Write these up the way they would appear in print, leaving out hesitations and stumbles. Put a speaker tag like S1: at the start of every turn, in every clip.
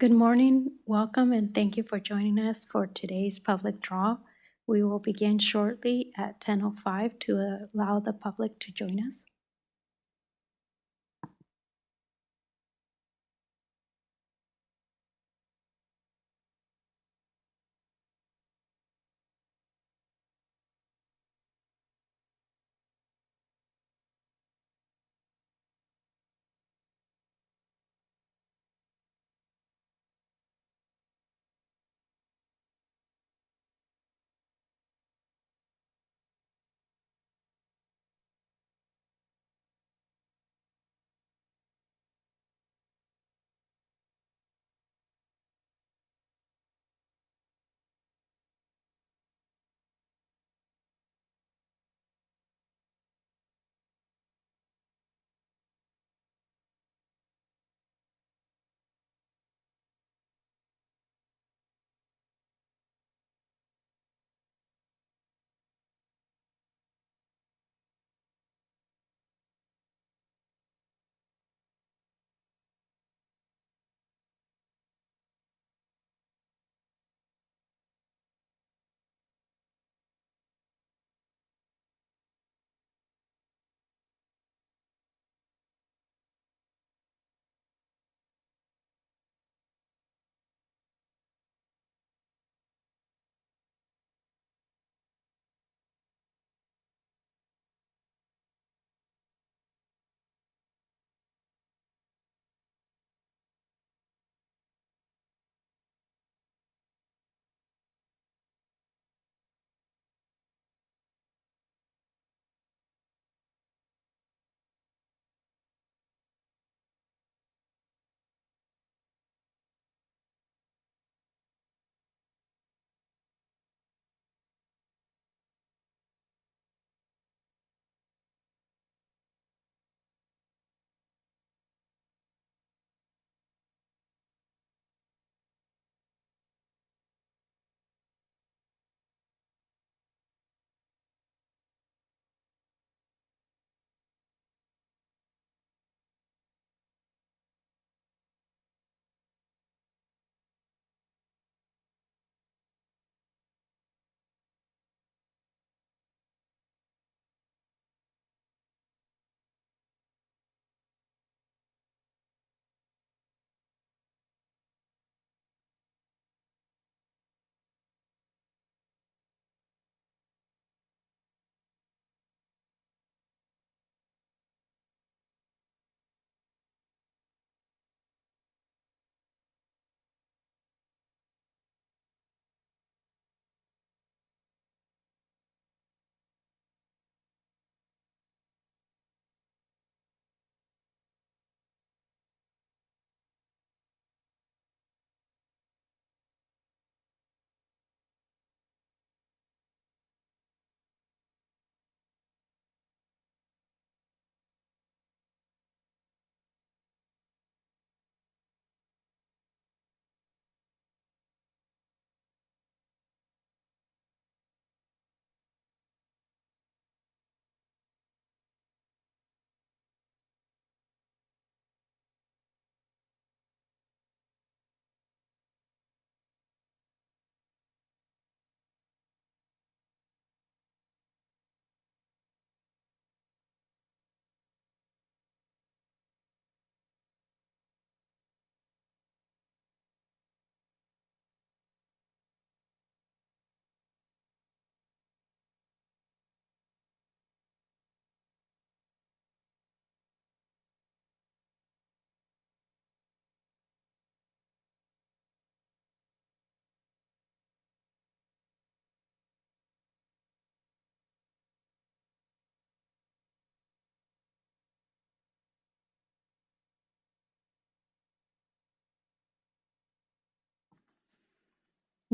S1: Good morning, welcome, and thank you for joining us for today's public draw. We will begin shortly at 10:05 to allow the public to join us.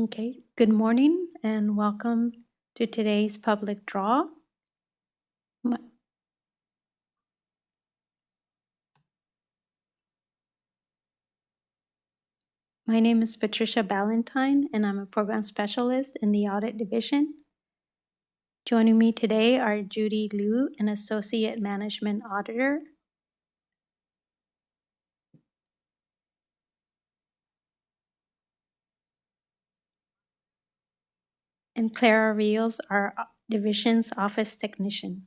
S1: Okay, good morning and welcome to today's public draw. My my name is Patricia Ballantyne and I'm a program specialist in the audit division. Joining me today are Judy Liu, an associate management auditor, and Clara Rios, our division's office technician.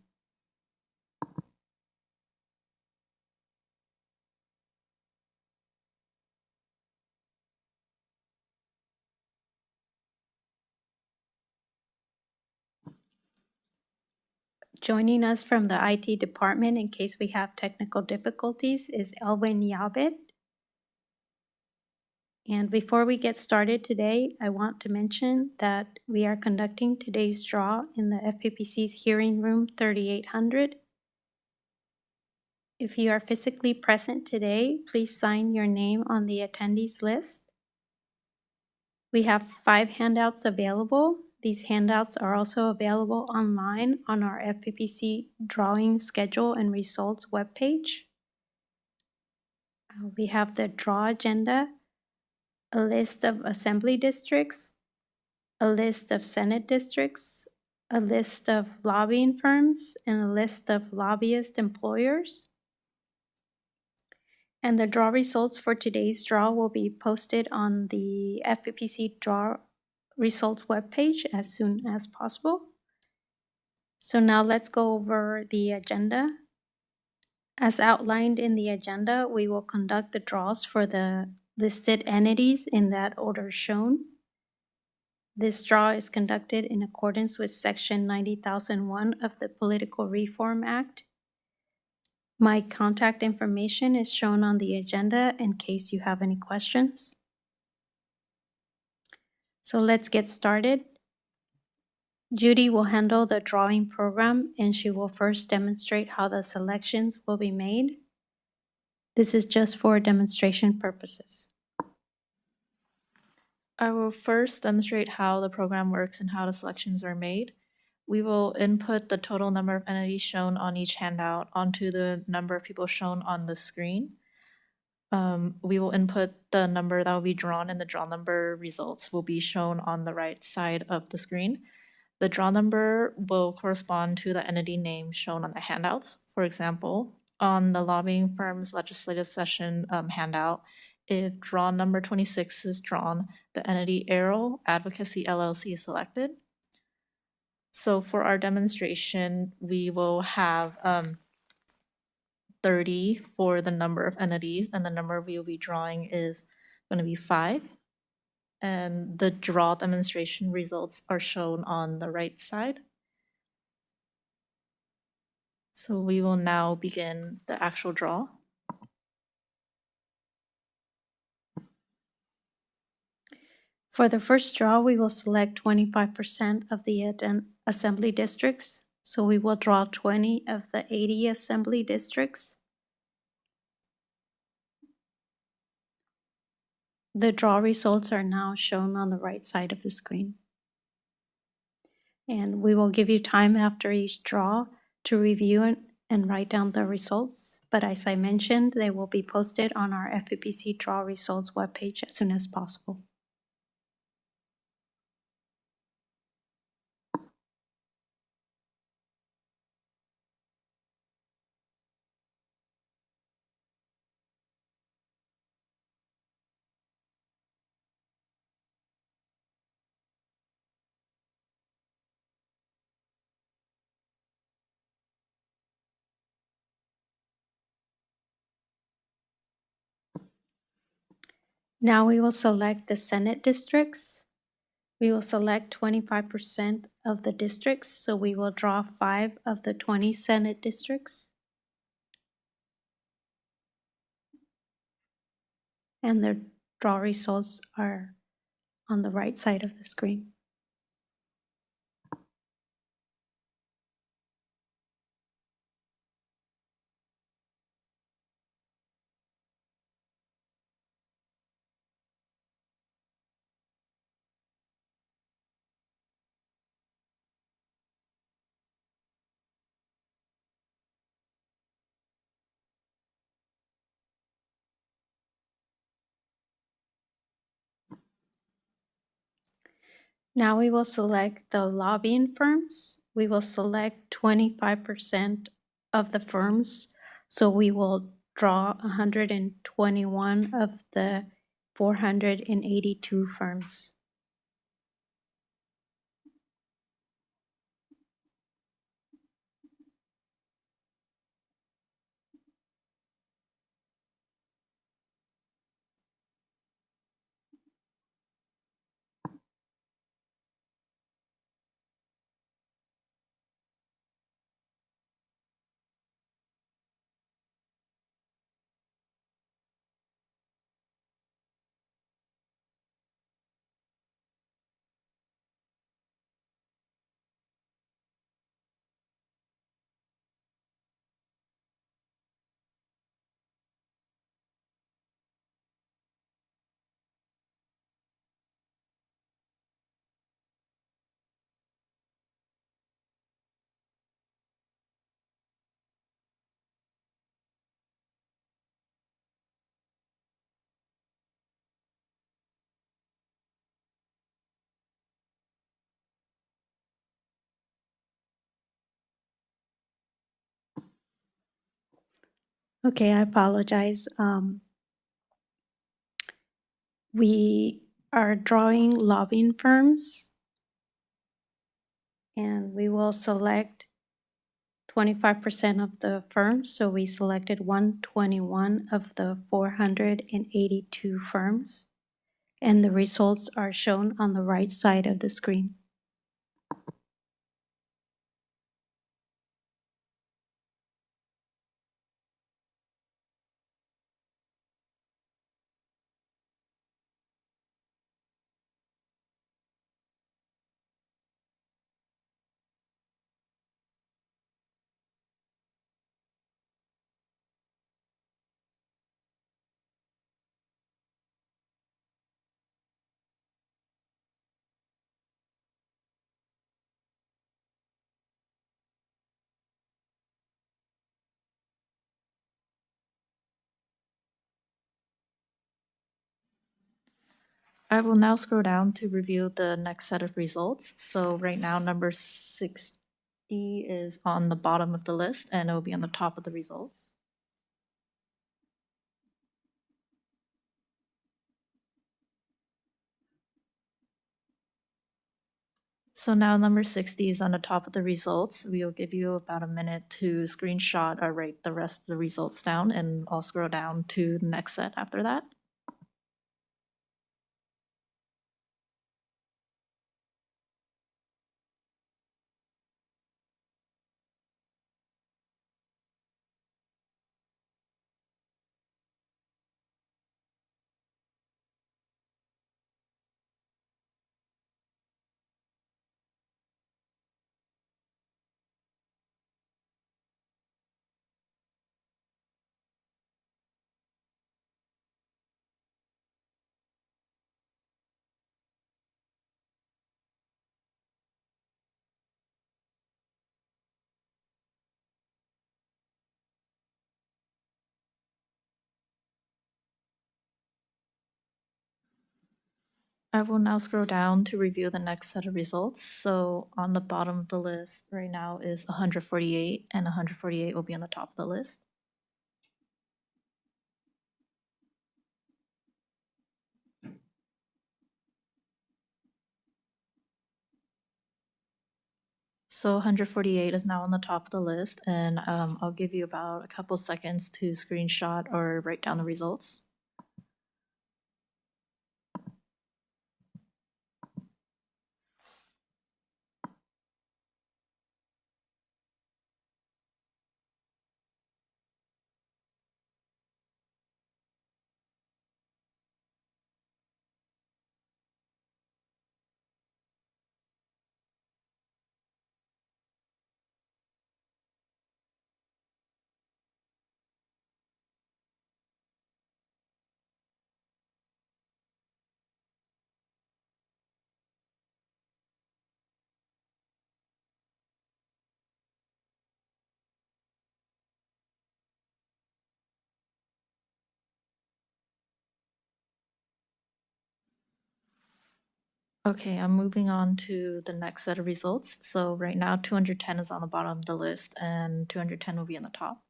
S1: Joining us from the IT department in case we have technical difficulties is Elwin Yabit. And before we get started today, I want to mention that we are conducting today's draw in the FPPC's hearing room 3800. If you are physically present today, please sign your name on the attendees list. We have 5 handouts available. These handouts are also available online on our FPPC drawing schedule and results webpage. We have the draw agenda, a list of assembly districts, a list of Senate districts, a list of lobbying firms, and a list of lobbyist employers. And the draw results for today's draw will be posted on the FPPC draw results webpage as soon as possible. So now let's go over the agenda. As outlined in the agenda, we will conduct the draws for the listed entities in that order shown. This draw is conducted in accordance with Section 90,001 of the Political Reform Act. My contact information is shown on the agenda in case you have any questions. So let's get started. Judy will handle the drawing program, and she will first demonstrate how the selections will be made. This is just for demonstration purposes.
S2: I will first demonstrate how the program works and how the selections are made. We will input the total number of entities shown on each handout onto the number of people shown on the screen. We will input the number that will be drawn, and the draw number results will be shown on the right side of the screen. The draw number will correspond to the entity name shown on the handouts. For example, on the lobbying firm's legislative session handout, if draw number 26 is drawn, the entity Arrow Advocacy LLC is selected. So for our demonstration, we will have 30 for the number of entities, and the number we will be drawing is going to be 5. And the draw demonstration results are shown on the right side. So we will now begin the actual draw.
S1: For the first draw, we will select 25% of the assembly districts. So we will draw 20 of the 80 assembly districts. The draw results are now shown on the right side of the screen. And we will give you time after each draw to review and write down the results. But as I mentioned, they will be posted on our FPPC draw results webpage as soon as possible. Now we will select the Senate districts. We will select 25% of the districts, so we will draw 5 of the 20 Senate districts. And the draw results are on the right side of the screen. Now we will select the lobbying firms. We will select 25% of the firms. So we will draw 121 of the 482 firms. Okay, I apologize. We are drawing lobbying firms, and we will select 25% of the firms. So we selected 121 of the 482 firms, and the results are shown on the right side of the screen.
S2: I will now scroll down to review the next set of results. So right now, number 60 is on the bottom of the list, and it will be on the top of the results. So now number 60 is on the top of the results. We will give you about a minute to screenshot or write the rest of the results down, and I'll scroll down to the next set after that. I will now scroll down to review the next set of results. So on the bottom of the list right now is 148, and 148 will be on the top of the list. So 148 is now on the top of the list, and I'll give you about a couple seconds to screenshot or write down the results. Okay, I'm moving on to the next set of results. So right now 210 is on the bottom of the list, and 210 will be on the top.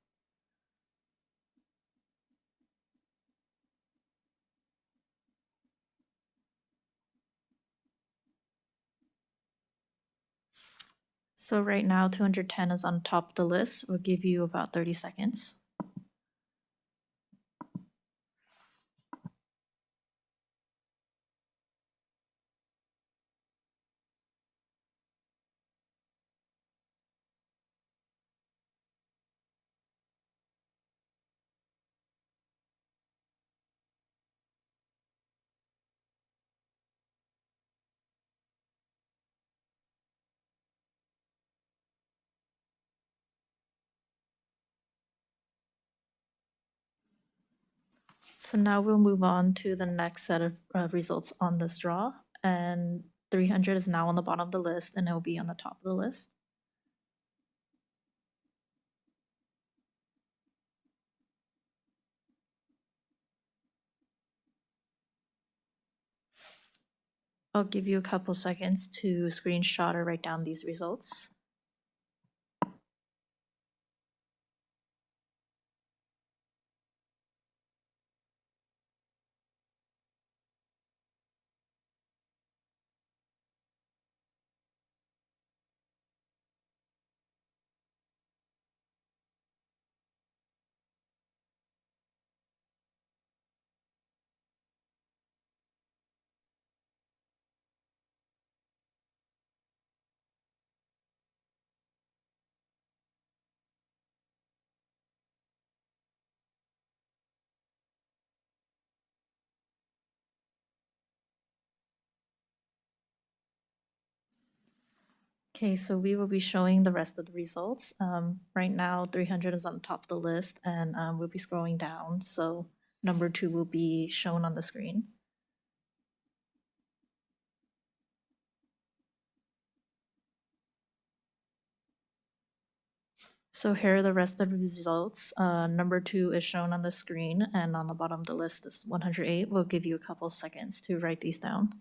S2: So right now 210 is on top of the list. We'll give you about 30 seconds. So now we'll move on to the next set of results on this draw, and 300 is now on the bottom of the list, and it will be on the top of the list. I'll give you a couple seconds to screenshot or write down these results. Okay, so we will be showing the rest of the results. Right now, 300 is on top of the list, and we'll be scrolling down. So number 2 will be shown on the screen. So here are the rest of the results. Number 2 is shown on the screen, and on the bottom of the list is 108. We'll give you a couple seconds to write these down.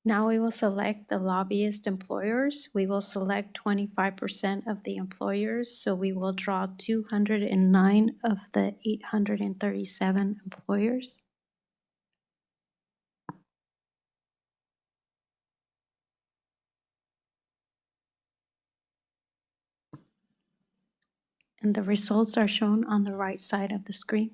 S1: Now we will select the lobbyist employers. We will select 25% of the employers, so we will draw 209 of the 837 employers. And the results are shown on the right side of the screen.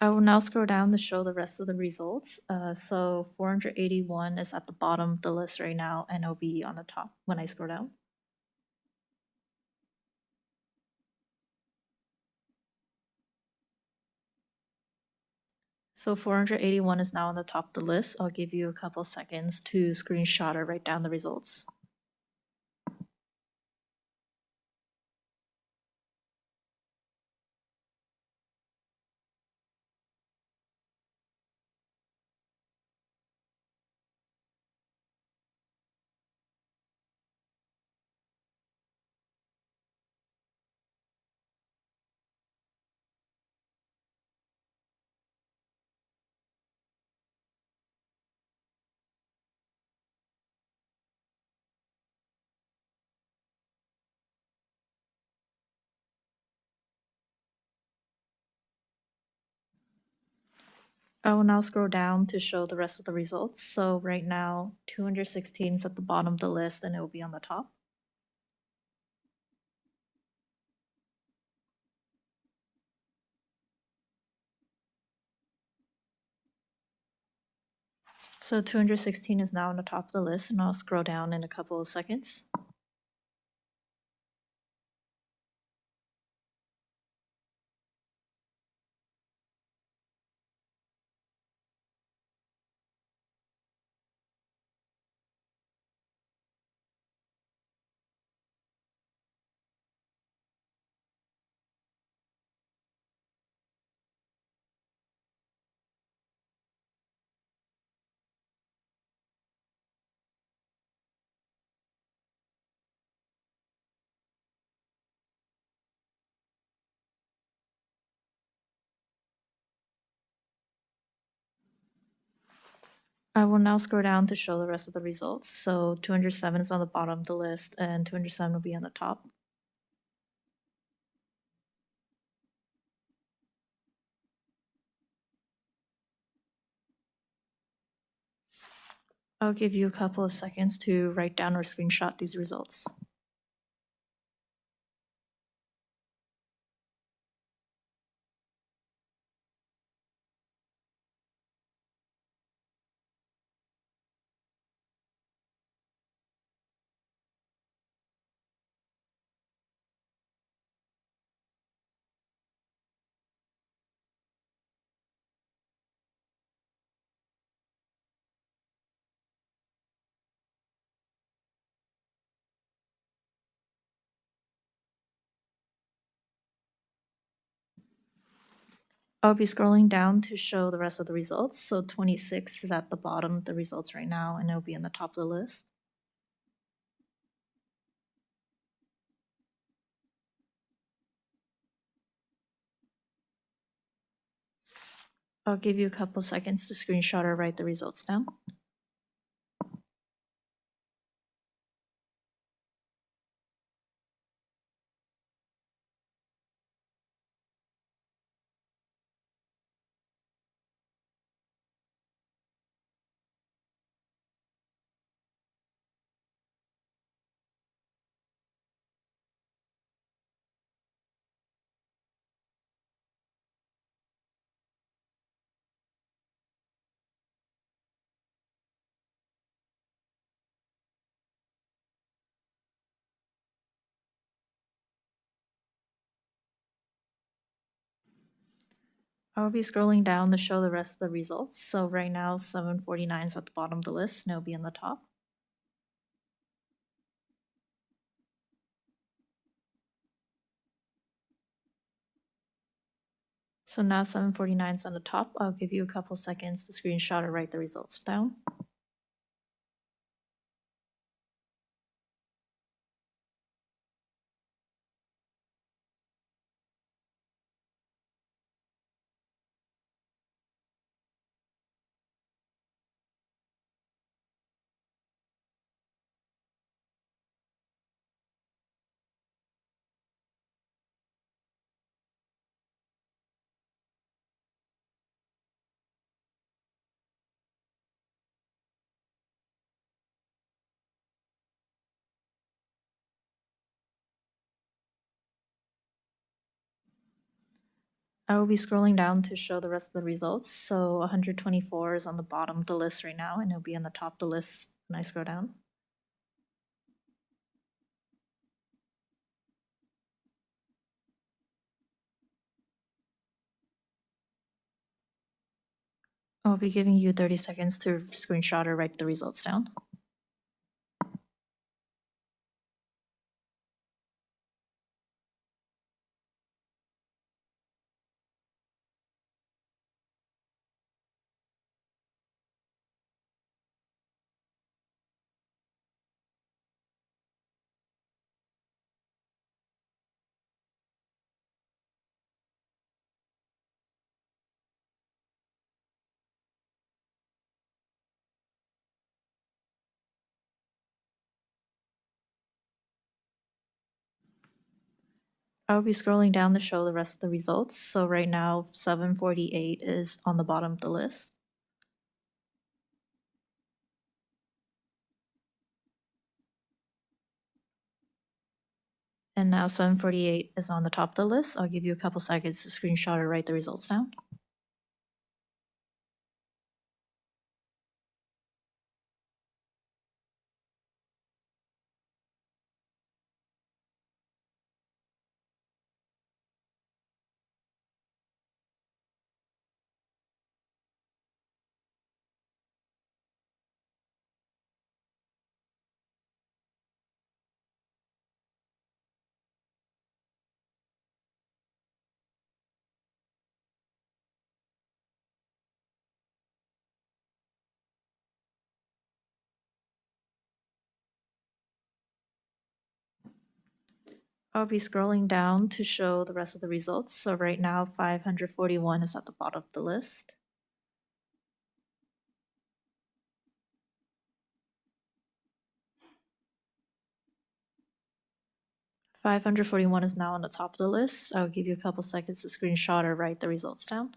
S2: I will now scroll down to show the rest of the results. So 481 is at the bottom of the list right now, and it'll be on the top when I scroll down. So 481 is now on the top of the list. I'll give you a couple seconds to screenshot or write down the results. I will now scroll down to show the rest of the results. So right now, 216 is at the bottom of the list, and it will be on the top. So 216 is now on the top of the list, and I'll scroll down in a couple of seconds. I will now scroll down to show the rest of the results. So 207 is on the bottom of the list, and 207 will be on the top. I'll give you a couple of seconds to write down or screenshot these results. I'll be scrolling down to show the rest of the results. So 26 is at the bottom of the results right now, and it'll be in the top of the list. I'll give you a couple seconds to screenshot or write the results down. I'll be scrolling down to show the rest of the results. So right now, 749 is at the bottom of the list, and it'll be in the top. So now 749 is on the top. I'll give you a couple seconds to screenshot or write the results down. I will be scrolling down to show the rest of the results. So 124 is on the bottom of the list right now, and it'll be on the top of the list when I scroll down. I'll be giving you 30 seconds to screenshot or write the results down. I'll be scrolling down to show the rest of the results. So right now, 748 is on the bottom of the list. And now 748 is on the top of the list. I'll give you a couple seconds to screenshot or write the results down. I'll be scrolling down to show the rest of the results. So right now, 541 is at the bottom of the list. $541 is now on the top of the list. I'll give you a couple seconds to screenshot or write the results down.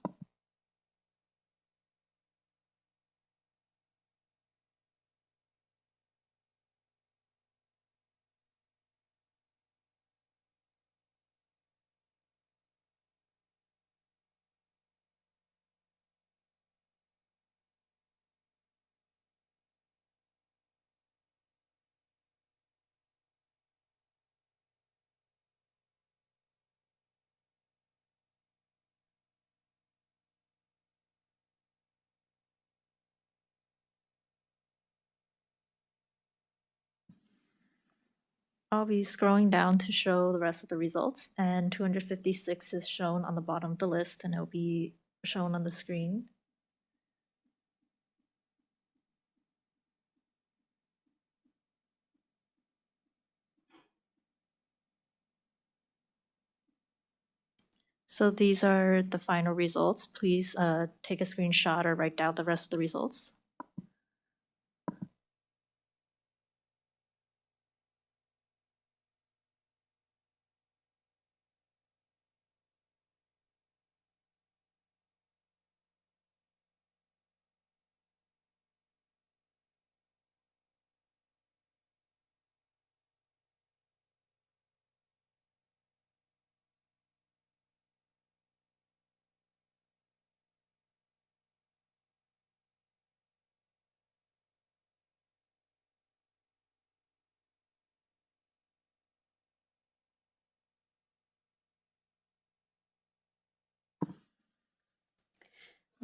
S2: I'll be scrolling down to show the rest of the results, and 256 is shown on the bottom of the list, and it'll be shown on the screen. So these are the final results. Please take a screenshot or write down the rest of the results.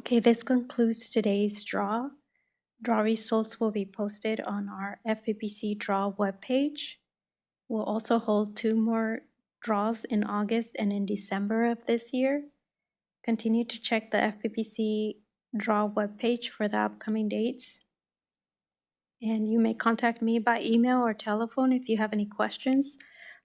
S1: Okay, this concludes today's draw. Draw results will be posted on our FPPC draw webpage. We'll also hold 2 more draws in August and in December of this year. Continue to check the FPPC draw webpage for the upcoming dates. And you may contact me by email or telephone if you have any questions.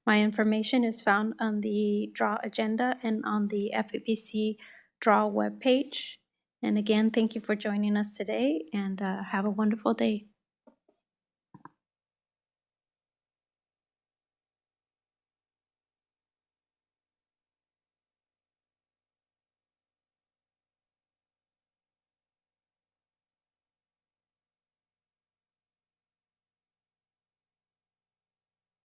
S1: My information is found on the draw agenda and on the FPPC draw webpage. And again, thank you for joining us today, and have a wonderful day.